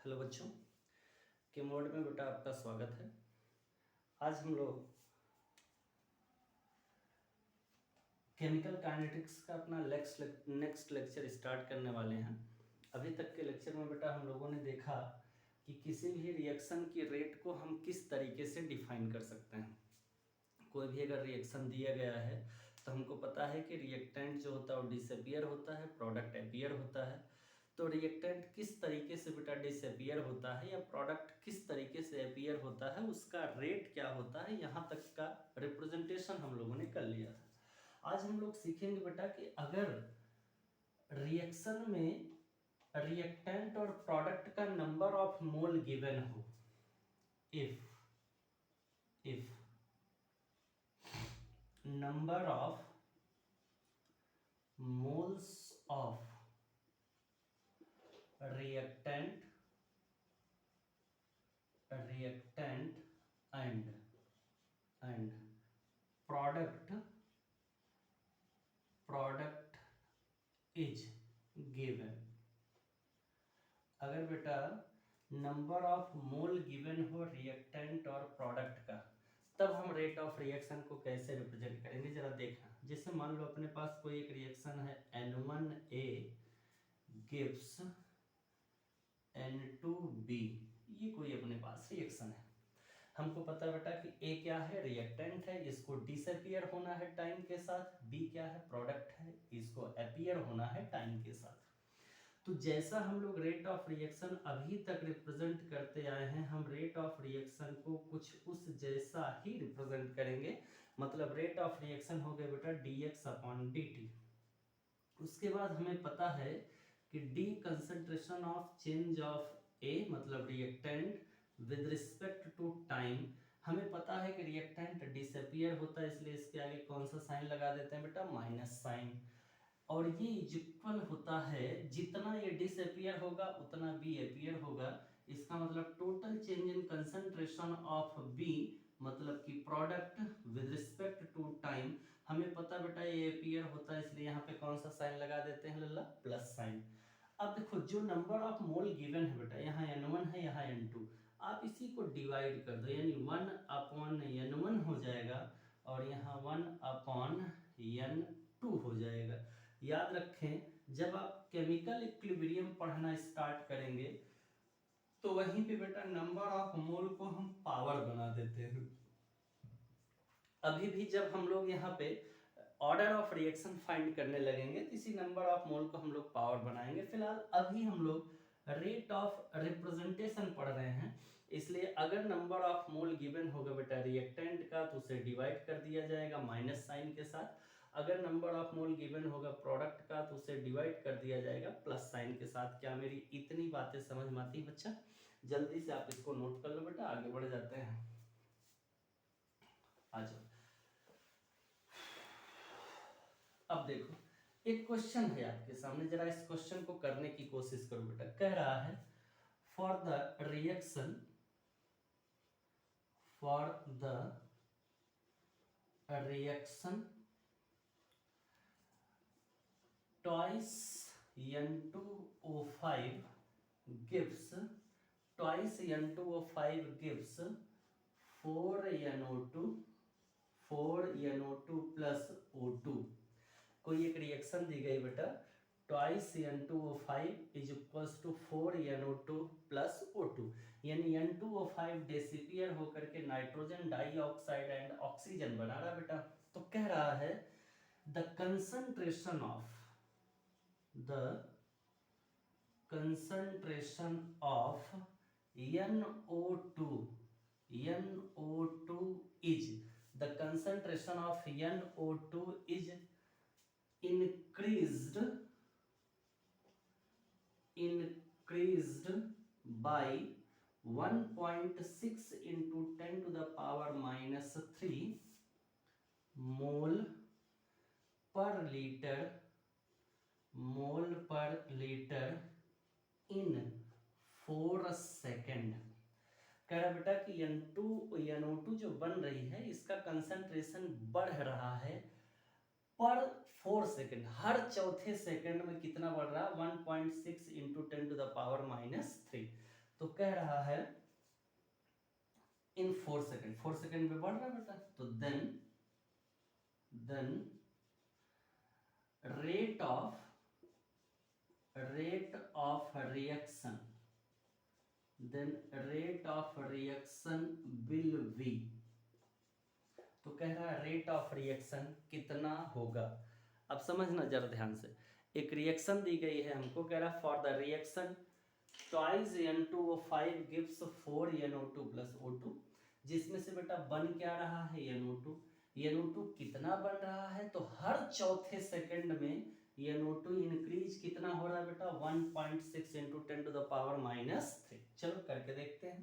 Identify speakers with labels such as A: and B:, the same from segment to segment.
A: Hello बच्चों, केमवर्ड में बेटा आपका स्वागत है। आज हम लोग केमिकल काइनेटिक्स का अपना नेक्स्ट लेक्चर स्टार्ट करने वाले हैं। अभी तक के लेक्चर में बेटा हम लोगों ने देखा कि किसी भी रिएक्शन की रेट को हम किस तरीके से डिफाइन कर सकते हैं। कोई भी अगर रिएक्शन दिया गया है तो हमको पता है कि रिएक्टेंट जो होता है वो डिसअपियर होता है, प्रोडक्ट अपीयर होता है। तो रिएक्टेंट किस तरीके से बेटा डिसअपियर होता है या प्रोडक्ट किस तरीके से अपीयर होता है, उसका रेट क्या होता है, यहाँ तक का रिप्रेजेंटेशन हम लोगों ने कर लिया था। आज हम लोग सीखेंगे बेटा कि अगर रिएक्शन में रिएक्टेंट और प्रोडक्ट का नंबर ऑफ मोल गिवन हो, if number of moles of reactant and product is given। अगर बेटा नंबर ऑफ मोल गिवन हो रिएक्टेंट और प्रोडक्ट का, तब हम रेट ऑफ रिएक्शन को कैसे रिप्रेजेंट करेंगे जरा देखना। जैसे मान लो अपने पास कोई एक रिएक्शन है N1A गिव्स N2B, ये कोई अपने पास रिएक्शन है। हमको पता है बेटा कि A क्या है, रिएक्टेंट है, इसको डिसअपियर होना है टाइम के साथ। B क्या है, प्रोडक्ट है, इसको अपीयर होना है टाइम के साथ। तो जैसा हम लोग रेट ऑफ रिएक्शन अभी तक रिप्रेजेंट करते आए हैं, हम रेट ऑफ रिएक्शन को कुछ उस जैसा ही रिप्रेजेंट करेंगे। मतलब रेट ऑफ रिएक्शन हो गया बेटा dx/dt। उसके बाद हमें पता है कि d concentration of change of A मतलब reactant with respect to time. हमें पता है कि रिएक्टेंट डिसअपियर होता है, इसलिए इसके आगे कौन सा साइन लगा देते हैं बेटा, माइनस साइन। और ये इक्वल होता है, जितना ये डिसअपियर होगा उतना बी अपीयर होगा। इसका मतलब total change in concentration of B मतलब कि product with respect to time. हमें पता बेटा ये अपीयर होता है, इसलिए यहाँ पे कौन सा साइन लगा देते हैं लल्ला, प्लस साइन। अब देखो जो नंबर ऑफ मोल गिवन है बेटा, यहाँ N1 है, यहाँ N2, आप इसी को डिवाइड कर दो, यानी 1/N1 हो जाएगा और यहाँ 1/N2 हो जाएगा। याद रखें जब आप केमिकल इक्विलिब्रियम पढ़ना स्टार्ट करेंगे तो वहीं पे बेटा नंबर ऑफ मोल को हम पावर बना देते हैं। अभी भी जब हम लोग यहाँ पे ऑर्डर ऑफ रिएक्शन फाइंड करने लगेंगे तो इसी नंबर ऑफ मोल को हम लोग पावर बनाएंगे। फिलहाल अभी हम लोग रेट ऑफ रिप्रेजेंटेशन पढ़ रहे हैं, इसलिए अगर नंबर ऑफ मोल गिवन होगा बेटा रिएक्टेंट का तो उसे डिवाइड कर दिया जाएगा माइनस साइन के साथ। अगर नंबर ऑफ मोल गिवन होगा प्रोडक्ट का तो उसे डिवाइड कर दिया जाएगा प्लस साइन के साथ। क्या मेरी इतनी बातें समझ में आती बच्चा? जल्दी से आप इसको नोट कर लो बेटा, आगे बढ़ जाते हैं। आ जाओ। अब देखो एक क्वेश्चन है आपके सामने, जरा इस क्वेश्चन को करने की कोशिश करो बेटा। कह रहा है for the reaction twice N2O5 gives 4NO2 plus O2। कोई एक रिएक्शन दी गई बेटा, twice N2O5 is equals to 4NO2 plus O2, यानी N2O5 डिसअपियर होकर के नाइट्रोजन डाइऑक्साइड एंड ऑक्सीजन बना रहा बेटा। तो कह रहा है the concentration of NO2 is the concentration of NO2 is increased by 1.6 into 10 to the power minus 3 mole per liter in 4 second. कह रहा बेटा कि NO2 जो बन रही है इसका कंसंट्रेशन बढ़ रहा है पर 4 सेकेंड, हर चौथे सेकेंड में कितना बढ़ रहा है, 1.6 into 10 to the power minus 3। तो कह रहा है इन 4 सेकेंड, 4 सेकेंड में बढ़ रहा है बेटा, तो then rate of reaction, then rate of reaction will be, तो कह रहा है रेट ऑफ रिएक्शन कितना होगा। अब समझना जरा ध्यान से, एक रिएक्शन दी गई है हमको, कह रहा है for the reaction twice N2O5 gives 4 NO2 plus O2, जिसमें से बेटा बन क्या रहा है NO2, NO2 कितना बन रहा है, तो हर चौथे सेकंड में NO2 इंक्रीज कितना हो रहा है बेटा 1.6 इंटू 10 टू द पावर -3। चलो करके देखते हैं,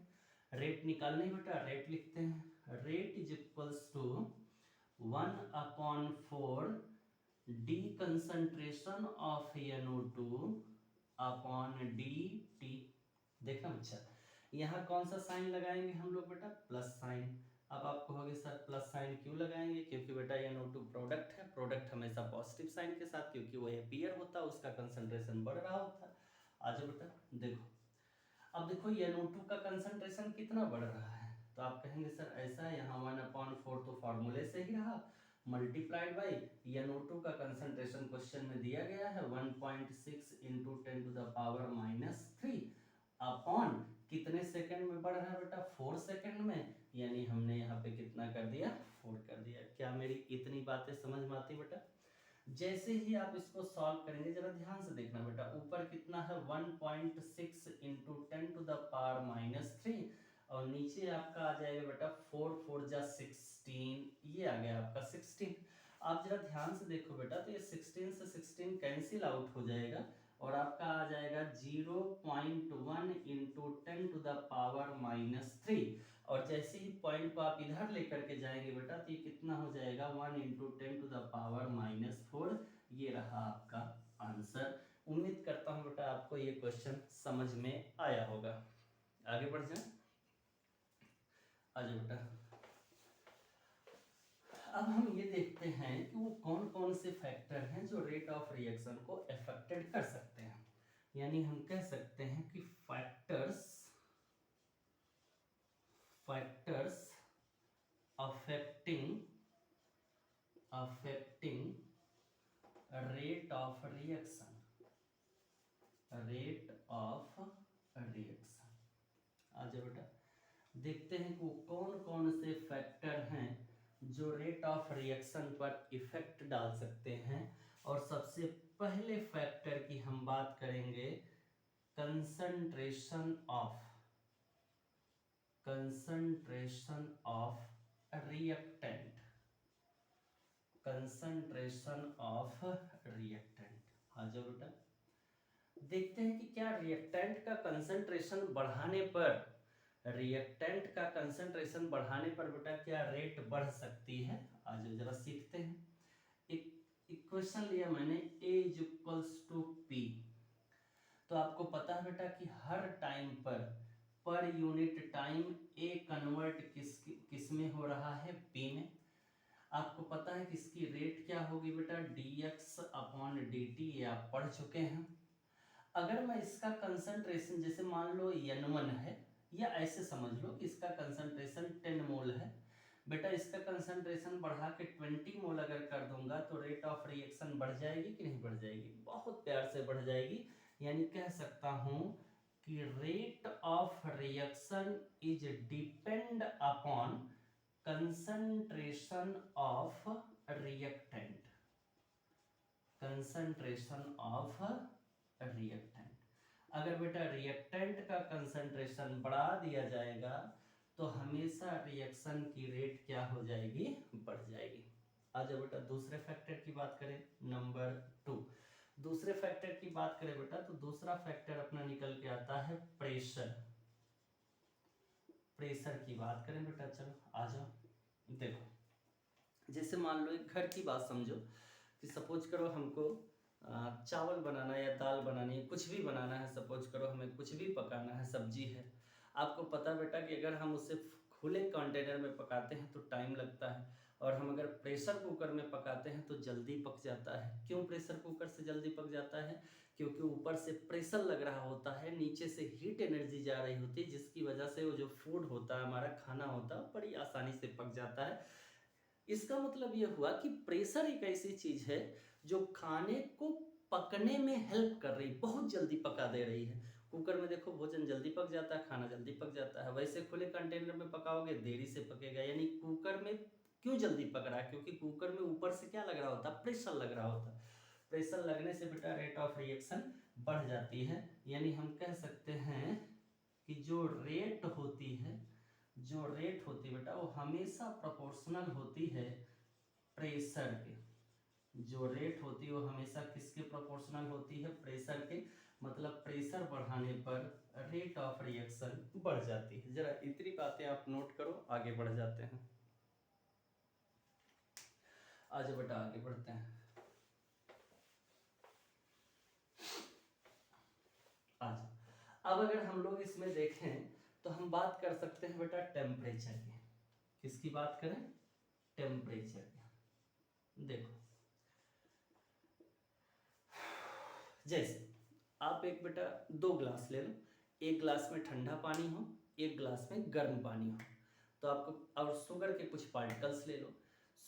A: रेट निकालने बेटा, रेट लिखते हैं, rate is equals to 1/4 D concentration of NO2 upon dt। देखना अच्छा, यहाँ कौन सा साइन लगाएंगे हम लोग बेटा, प्लस साइन। अब आप कहोगे सर प्लस साइन क्यों लगाएंगे, क्योंकि बेटा NO2 प्रोडक्ट है, प्रोडक्ट हमेशा पॉजिटिव साइन के साथ, क्योंकि वो अपीयर होता है, उसका कंसंट्रेशन बढ़ रहा होता है। आ जाओ बेटा देखो, अब देखो NO2 का कंसंट्रेशन कितना बढ़ रहा है, तो आप कहेंगे सर ऐसा, यहाँ 1/4 तो फार्मूले से ही रहा, मल्टीप्लाइड बाई NO2 का कंसंट्रेशन क्वेश्चन में दिया गया है 1.6 into 10 to the power -3 upon कितने सेकंड में बढ़ रहा है बेटा, 4 सेकंड में, यानी हमने यहाँ पे कितना कर दिया, 4 कर दिया। क्या मेरी इतनी बातें समझ में आती बेटा। जैसे ही आप इसको सॉल्व करेंगे, जरा ध्यान से देखना बेटा, ऊपर कितना है 1.6 इंटू 10 टू द पावर -3 और नीचे आपका आ जाएगा बेटा 4 4 जा 16, ये आ गया आपका 16। आप जरा ध्यान से देखो बेटा, तो ये 16 से 16 कैंसिल आउट हो जाएगा और आपका आ जाएगा 0.1 इंटू 10 टू द पावर -3, और जैसे ही पॉइंट को आप इधर लेकर के जाएंगे बेटा, तो ये कितना हो जाएगा 1 इंटू 10 टू द पावर -4। ये रहा आपका आंसर। उम्मीद करता हूँ बेटा आपको ये क्वेश्चन समझ में आया होगा। आगे बढ़ जाए, आ जाओ बेटा। अब हम ये देखते हैं कि वो कौन कौन से फैक्टर हैं जो रेट ऑफ रिएक्शन को अफेक्टेड कर सकते हैं, यानी हम कह सकते हैं कि factors affecting rate of reaction, आ जाओ बेटा, देखते हैं कि वो कौन कौन से फैक्टर हैं जो रेट ऑफ रिएक्शन पर इफेक्ट डाल सकते हैं। और सबसे पहले फैक्टर की हम बात करेंगे कंसंट्रेशन ऑफ रिएक्टेंट, आ जाओ बेटा। देखते हैं कि क्या रिएक्टेंट का कंसंट्रेशन बढ़ाने पर बेटा क्या रेट बढ़ सकती है। आ जाओ जरा सीखते हैं। एक इक्वेशन लिया मैंने, A is equals to P, तो आपको पता है बेटा कि हर time per unit time A convert किस में हो रहा है, P में। आपको पता है कि इसकी रेट क्या होगी बेटा, dx अपॉन dt, ये आप पढ़ चुके हैं। अगर मैं इसका कंसंट्रेशन, जैसे मान लो N1 है, या ऐसे समझ लो कि इसका कंसंट्रेशन 10 मोल है बेटा, इसका कंसंट्रेशन बढ़ा के 20 मोल अगर कर दूंगा तो रेट ऑफ रिएक्शन बढ़ जाएगी कि नहीं बढ़ जाएगी, बहुत प्यार से बढ़ जाएगी। यानी कह सकता हूं कि rate of reaction is depend upon concentration of reactant, अगर बेटा रिएक्टेंट का कंसंट्रेशन बढ़ा दिया जाएगा तो हमेशा रिएक्शन की रेट क्या हो जाएगी, बढ़ जाएगी। आ जाओ बेटा दूसरे फैक्टर की बात करें, नंबर 2। दूसरे फैक्टर की बात करें बेटा, तो दूसरा फैक्टर अपना निकल के आता है प्रेशर की बात करें बेटा। चलो आ जाओ, देखो जैसे मान लो एक घर की बात समझो कि सपोज करो हमको चावल बनाना या दाल बनानी है, कुछ भी बनाना है, सपोज करो हमें कुछ भी पकाना है, सब्जी है। आपको पता बेटा कि अगर हम उसे खुले कंटेनर में पकाते हैं तो टाइम लगता है, और हम अगर प्रेशर कुकर में पकाते हैं तो जल्दी पक जाता है। क्यों प्रेशर कुकर से जल्दी पक जाता है, क्योंकि ऊपर से प्रेशर लग रहा होता है, नीचे से हीट एनर्जी जा रही होती है, जिसकी वजह से वो जो फूड होता है, हमारा खाना होता है, बड़ी आसानी से पक जाता है। इसका मतलब ये हुआ कि प्रेशर एक ऐसी चीज है जो खाने को पकने में हेल्प कर रही, बहुत जल्दी पका दे रही है। कुकर में देखो भोजन जल्दी पक जाता है, खाना जल्दी पक जाता है, वैसे खुले कंटेनर में पकाओगे देरी से पकेगा। यानी कुकर में क्यों जल्दी पक रहा है? क्योंकि कुकर में ऊपर से क्या लग रहा होता है? प्रेशर लग रहा होता है। प्रेशर लगने से बेटा रेट ऑफ रिएक्शन बढ़ जाती है। यानी हम कह सकते हैं कि जो रेट होती है बेटा वो हमेशा प्रोपोर्शनल होती है प्रेशर के। जो रेट होती है वो हमेशा किसके प्रोपोर्शनल होती है? प्रेशर के। मतलब प्रेशर बढ़ाने पर रेट ऑफ रिएक्शन बढ़ जाती है। जरा इतनी बातें आप नोट करो, आगे बढ़ जाते हैं। आज बेटा आगे बढ़ते हैं। आज अब अगर हम लोग इसमें देखें तो हम बात कर सकते हैं बेटा टेम्परेचर की। किसकी बात करें? टेम्परेचर की। देखो जैसे आप एक बेटा 2 ग्लास ले लो, एक ग्लास में ठंडा पानी हो, एक ग्लास में गर्म पानी हो, तो आपको और शुगर के कुछ पार्टिकल्स ले लो।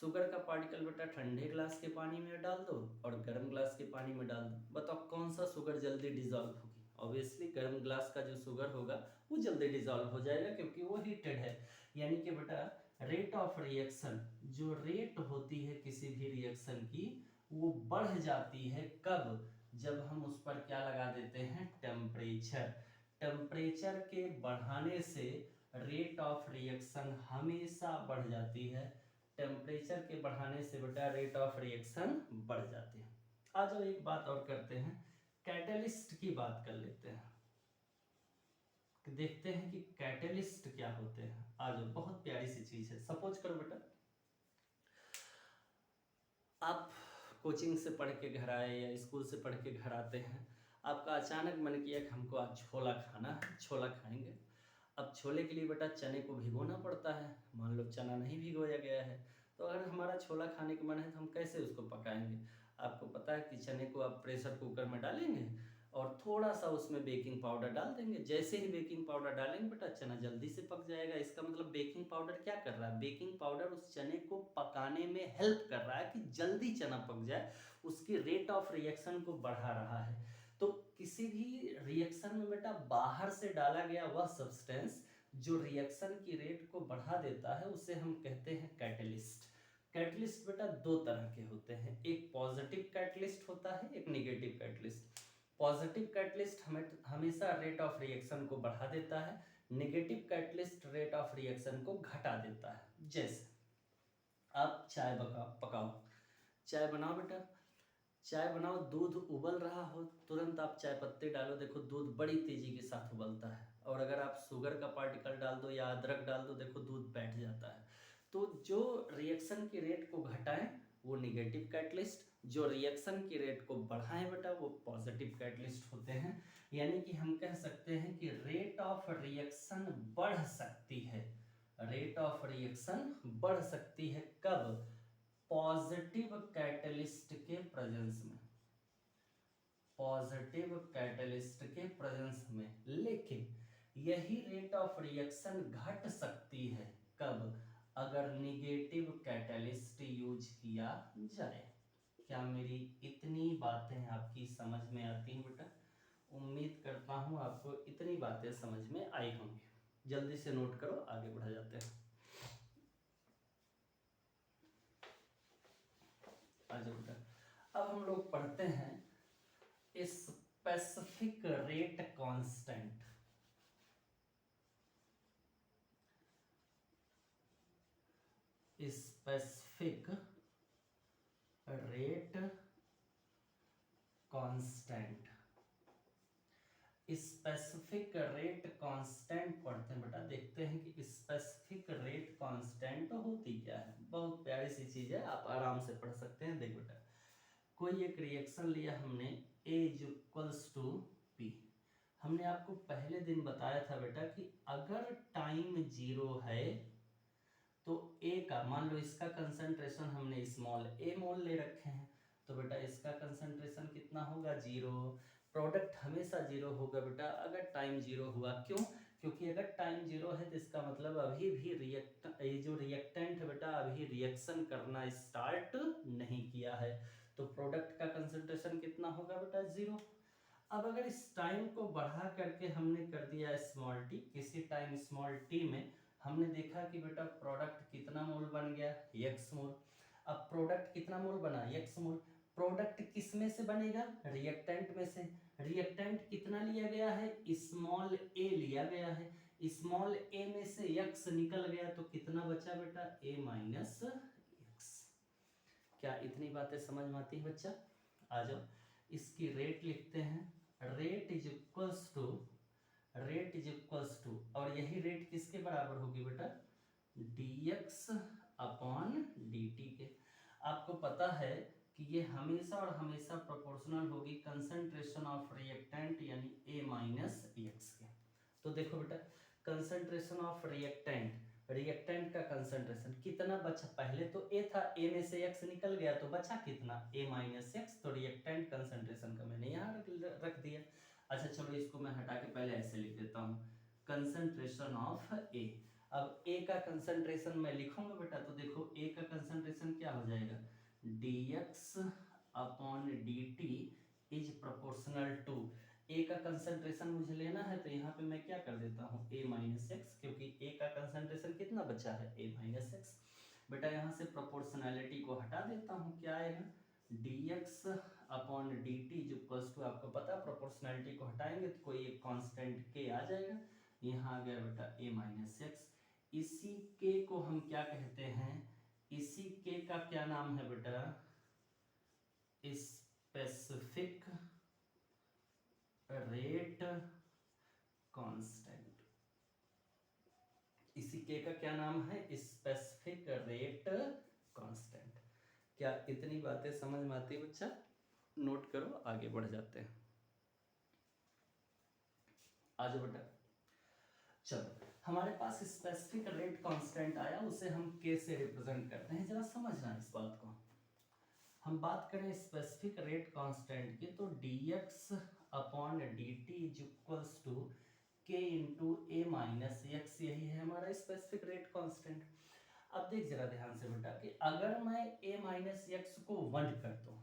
A: शुगर का पार्टिकल बेटा ठंडे ग्लास के पानी में डाल दो और गर्म ग्लास के पानी में डाल दो। बताओ कौन सा शुगर जल्दी डिजॉल्व होगी? ऑब्वियसली गर्म ग्लास का जो शुगर होगा वो जल्दी डिजॉल्व हो जाएगा, क्योंकि वो हीटेड है। यानी कि बेटा रेट ऑफ रिएक्शन, जो रेट होती है किसी भी रिएक्शन की, वो बढ़ जाती है। कब? जब हम उस पर क्या लगा देते हैं? टेम्परेचर। टेम्परेचर के बढ़ाने से रेट ऑफ रिएक्शन हमेशा बढ़ जाती है। टेम्परेचर के बढ़ाने से बेटा रेट ऑफ रिएक्शन बढ़ जाती है। आ जाओ एक बात और करते हैं, कैटलिस्ट की बात कर लेते हैं। देखते हैं कि कैटलिस्ट क्या होते हैं। आ जाओ, बहुत प्यारी सी चीज है। सपोज करो बेटा आप कोचिंग से पढ़ के घर आए या स्कूल से पढ़ के घर आते हैं, आपका अचानक मन किया कि हमको आज छोला खाना है, छोला खाएंगे। अब छोले के लिए बेटा चने को भिगोना पड़ता है। मान लो चना नहीं भिगोया गया है, तो अगर हमारा छोला खाने का मन है तो हम कैसे उसको पकाएंगे? आपको पता है कि चने को आप प्रेशर कुकर में डालेंगे और थोड़ा सा उसमें बेकिंग पाउडर डाल देंगे। जैसे ही बेकिंग पाउडर डालेंगे बेटा चना जल्दी से पक जाएगा। इसका मतलब बेकिंग पाउडर क्या कर रहा है? बेकिंग पाउडर उस चने को पकाने में हेल्प कर रहा है कि जल्दी चना पक जाए, उसकी रेट ऑफ रिएक्शन को बढ़ा रहा है। तो किसी भी रिएक्शन में बेटा बाहर से डाला गया वह सब्सटेंस जो रिएक्शन की रेट को बढ़ा देता है, उसे हम कहते हैं कैटलिस्ट। कैटलिस्ट बेटा 2 तरह के होते हैं, एक पॉजिटिव कैटलिस्ट होता है, एक नेगेटिव कैटलिस्ट। पॉजिटिव कैटलिस्ट हमेशा रेट ऑफ रिएक्शन को बढ़ा देता है, negative catalyst rate of reaction को घटा देता है। जैसे आप चाय पकाओ, चाय बनाओ बेटा, चाय बनाओ, दूध उबल रहा हो, तुरंत आप चाय पत्ती डालो, देखो दूध बड़ी तेजी के साथ उबलता है। और अगर आप शुगर का पार्टिकल डाल दो या अदरक डाल दो, देखो दूध बैठ जाता है। तो जो रिएक्शन की रेट को घटाएं वो नेगेटिव कैटलिस्ट, जो रिएक्शन की रेट को बढ़ाएं बेटा वो पॉजिटिव कैटलिस्ट होते हैं। यानी कि हम कह सकते हैं कि रेट ऑफ रिएक्शन बढ़ सकती है, रेट ऑफ रिएक्शन बढ़ सकती है। कब? पॉजिटिव कैटलिस्ट के प्रेजेंस में, पॉजिटिव कैटलिस्ट के प्रेजेंस में। लेकिन यही रेट ऑफ रिएक्शन घट सकती है कब? अगर निगेटिव कैटलिस्ट यूज किया जाए। क्या मेरी इतनी बातें आपकी समझ में आती हैं बेटा? उम्मीद करता हूं आपको इतनी बातें समझ में आई होंगी। जल्दी से नोट करो, आगे बढ़ा जाते हैं। आज बेटा अब हम लोग पढ़ते हैं specific rate constant. Specific rate constant, specific rate constant पढ़ते हैं बेटा। देखते हैं कि स्पेसिफिक रेट कांस्टेंट होती क्या है। बहुत प्यारी सी चीज है, आप आराम से पढ़ सकते हैं। देख बेटा, कोई एक रिएक्शन लिया हमने, A = P। हमने आपको पहले दिन बताया था बेटा कि अगर टाइम 0 है तो A का, मान लो इसका कंसंट्रेशन हमने स्मॉल a मोल ले रखे हैं, तो बेटा इसका कंसंट्रेशन कितना होगा? 0। प्रोडक्ट हमेशा जीरो होगा बेटा अगर टाइम जीरो हुआ। क्यों? क्योंकि अगर टाइम जीरो है तो इसका मतलब अभी भी ये जो रिएक्टेंट है बेटा अभी रिएक्शन करना स्टार्ट नहीं किया है, तो प्रोडक्ट का कंसंट्रेशन कितना होगा बेटा? जीरो। अब अगर इस टाइम को बढ़ा करके हमने कर दिया स्मॉल टी, किसी टाइम स्मॉल टी में हमने देखा कि बेटा प्रोडक्ट कितना मोल बन गया? x मोल। अब प्रोडक्ट कितना मोल बना? x मोल। प्रोडक्ट किस में से बनेगा? रिएक्टेंट में से। रिएक्टेंट कितना लिया गया है? स्मॉल a लिया गया है। स्मॉल a में से x निकल गया तो कितना बचा बेटा? a minus x। क्या इतनी बातें समझ में आती है बच्चा? आ जाओ इसकी रेट लिखते हैं। रेट इज इक्वल्स टू और यही रेट किसके बराबर होगी बेटा? dx अपॉन dt के। आपको पता है कि ये हमेशा और हमेशा प्रोपोर्शनल होगी कंसंट्रेशन ऑफ रिएक्टेंट यानी a माइनस x के। तो देखो बेटा कंसंट्रेशन ऑफ रिएक्टेंट का कंसंट्रेशन कितना बचा? पहले तो a था, a में से x निकल गया तो बचा कितना? a minus x। तो रिएक्टेंट कंसंट्रेशन का मैंने यहाँ रख दिया। अच्छा चलो इसको मैं हटा के पहले ऐसे लिख देता हूँ, कंसंट्रेशन ऑफ a। अब a का कंसंट्रेशन मैं लिखूंगा बेटा तो देखो a का कंसंट्रेशन क्या हो जाएगा? dx upon dt is proportional to. a का कंसंट्रेशन मुझे लेना है तो यहाँ पे मैं क्या कर देता हूँ? a माइनस एक्स, क्योंकि a का कंसंट्रेशन कितना बचा है? a minus x. बेटा यहाँ से प्रोपोर्शनैलिटी को हटा देता हूँ, क्या आएगा? dx अपॉन dt जो इक्वल्स टू, आपको पता है प्रोपोर्शनैलिटी को हटाएंगे तो कोई एक कांस्टेंट k आ जाएगा। यहाँ आ गया बेटा a माइनस एक्स। इसी k को हम क्या कहते हैं? इसी k का क्या नाम है बेटा? Specific rate constant. इसी k का क्या नाम है? Specific rate constant. क्या इतनी बातें समझ में आती है बच्चा? नोट करो, आगे बढ़ जाते हैं। आज बेटा चलो हमारे पास स्पेसिफिक रेट कांस्टेंट आया, उसे हम k से रिप्रेजेंट करते हैं। जरा समझना इस बात को। हम बात करें स्पेसिफिक रेट कांस्टेंट की तो dx upon dt is equals to k into a minus X, यही है हमारा स्पेसिफिक रेट कांस्टेंट। अब देख जरा ध्यान से बेटा कि अगर मैं a माइनस एक्स को 1 कर दूं,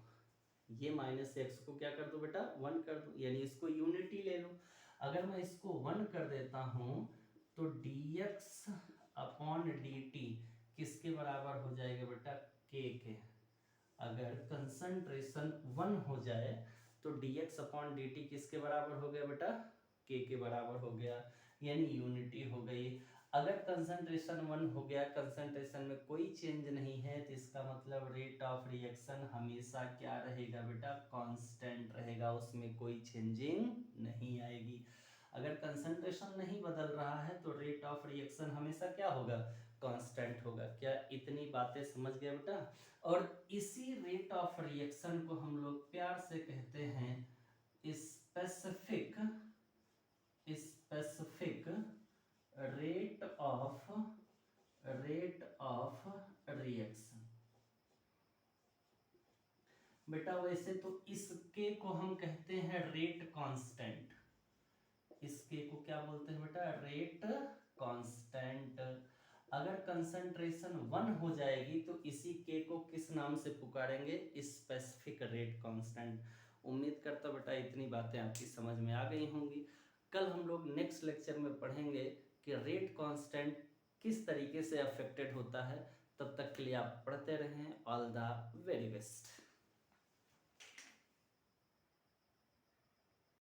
A: ये माइनस एक्स को क्या कर दूं बेटा? 1 कर दूं, यानी इसको यूनिटी ले लो। अगर मैं इसको 1 कर देता हूं तो dx अपॉन dt किसके बराबर हो जाएगा बेटा? k के। अगर कंसंट्रेशन 1 हो जाए तो dx अपॉन dt किसके बराबर हो गया बेटा? k के बराबर हो गया, यानी यूनिटी हो गई। अगर कंसंट्रेशन 1 हो गया, कंसंट्रेशन में कोई चेंज नहीं है, तो इसका मतलब रेट ऑफ रिएक्शन हमेशा क्या रहेगा बेटा? कांस्टेंट रहेगा, उसमें कोई चेंजिंग नहीं आएगी। अगर कंसंट्रेशन नहीं बदल रहा है तो रेट ऑफ रिएक्शन हमेशा क्या होगा? कांस्टेंट होगा। क्या इतनी बातें समझ गए बेटा? और इसी रेट ऑफ रिएक्शन को हम लोग प्यार से कहते हैं स्पेसिफिक रेट ऑफ रिएक्शन। बेटा वैसे तो इस के को हम कहते हैं रेट कांस्टेंट, इस के को क्या बोलते हैं बेटा? Rate constant. अगर कंसंट्रेशन 1 हो जाएगी तो इसी के को किस नाम से पुकारेंगे? Specific rate constant. उम्मीद करता बेटा इतनी बातें आपकी समझ में आ गई होंगी। कल हम लोग नेक्स्ट लेक्चर में पढ़ेंगे कि रेट कांस्टेंट किस तरीके से अफेक्टेड होता है। तब तक के लिए आप पढ़ते रहें। All the very best.